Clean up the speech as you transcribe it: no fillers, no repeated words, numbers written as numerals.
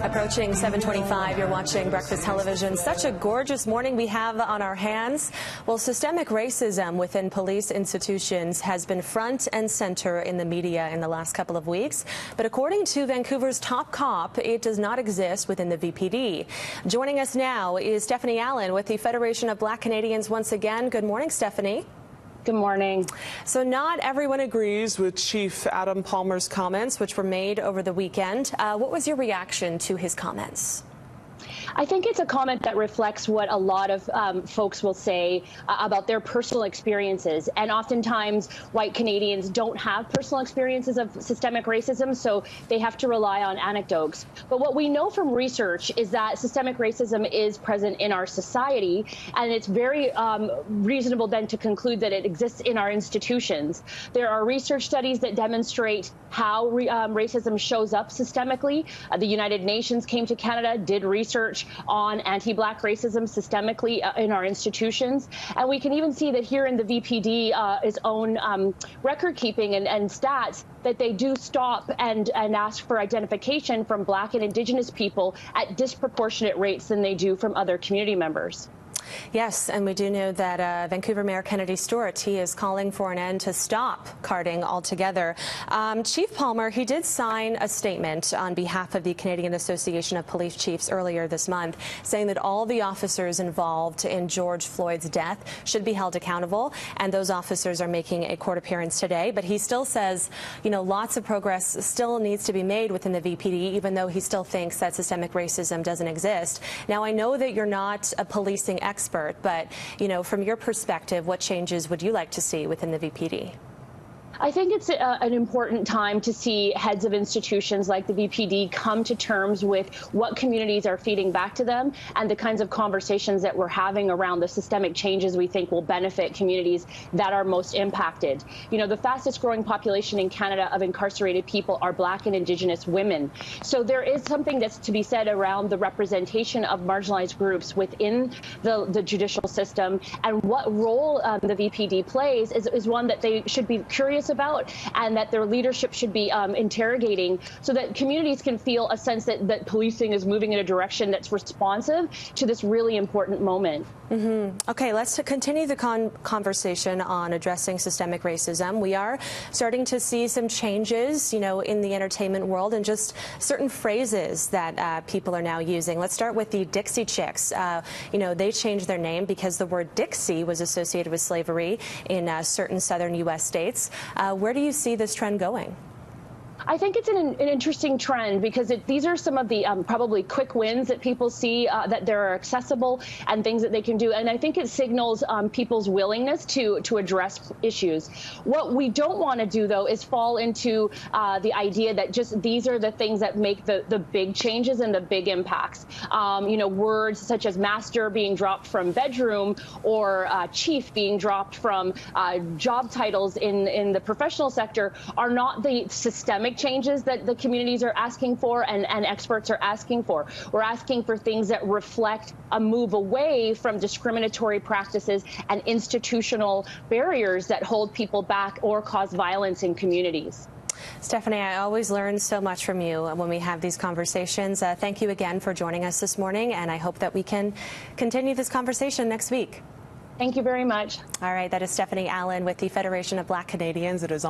Approaching 7:25, you're watching Breakfast Television. Such a gorgeous morning we have on our hands. Well, systemic racism within police institutions has been front and center in the media in the last couple of weeks. But according to Vancouver's top cop, it does not exist within the VPD. Joining us now is Stephanie Allen with the Federation of Black Canadians once again. Good morning, Stephanie. Good morning. So not everyone agrees with Chief Adam Palmer's comments, which were made over the weekend. What was your reaction to his comments? I think it's a comment that reflects what a lot of folks will say about their personal experiences. And oftentimes, white Canadians don't have personal experiences of systemic racism, so they have to rely on anecdotes. But what we know from research is that systemic racism is present in our society, and it's very reasonable then to conclude that it exists in our institutions. There are research studies that demonstrate how racism shows up systemically. The United Nations came to Canada, did research on anti-Black racism systemically in our institutions. And we can even see that here in the VPD's own record keeping and stats that they do stop and ask for identification from Black and Indigenous people at disproportionate rates than they do from other community members. Yes, and we do know that Vancouver Mayor Kennedy Stewart, he is calling for an end to stop carding altogether. Chief Palmer, he did sign a statement on behalf of the Canadian Association of Police Chiefs earlier this month, saying that all the officers involved in George Floyd's death should be held accountable, and those officers are making a court appearance today. But he still says, you know, lots of progress still needs to be made within the VPD, even though he still thinks that systemic racism doesn't exist. Now, I know that you're not a policing expert, but, you know, from your perspective, what changes would you like to see within the VPD? I think it's an important time to see heads of institutions like the VPD come to terms with what communities are feeding back to them and the kinds of conversations that we're having around the systemic changes we think will benefit communities that are most impacted. You know, the fastest growing population in Canada of incarcerated people are Black and Indigenous women. So there is something that's to be said around the representation of marginalized groups within the judicial system, and what role the VPD plays is one that they should be curious about, and that their leadership should be interrogating, so that communities can feel a sense that policing is moving in a direction that's responsive to this really important moment. Okay, let's continue the conversation on addressing systemic racism. We are starting to see some changes, you know, in the entertainment world, and just certain phrases that people are now using. Let's start with the Dixie Chicks. You know, they changed their name because the word Dixie was associated with slavery in certain southern U.S. states. Where do you see this trend going? I think it's an interesting trend because these are some of the probably quick wins that people see, that they're accessible and things that they can do. And I think it signals people's willingness to address issues. What we don't want to do, though, is fall into the idea that just these are the things that make the big changes and the big impacts. You know, words such as master being dropped from bedroom, or chief being dropped from job titles in the professional sector are not the systemic changes that the communities are asking for and experts are asking for. We're asking for things that reflect a move away from discriminatory practices and institutional barriers that hold people back or cause violence in communities. Stephanie, I always learn so much from you when we have these conversations. Thank you again for joining us this morning, and I hope that we can continue this conversation next week. Thank you very much. All right, that is Stephanie Allen with the Federation of Black Canadians. It is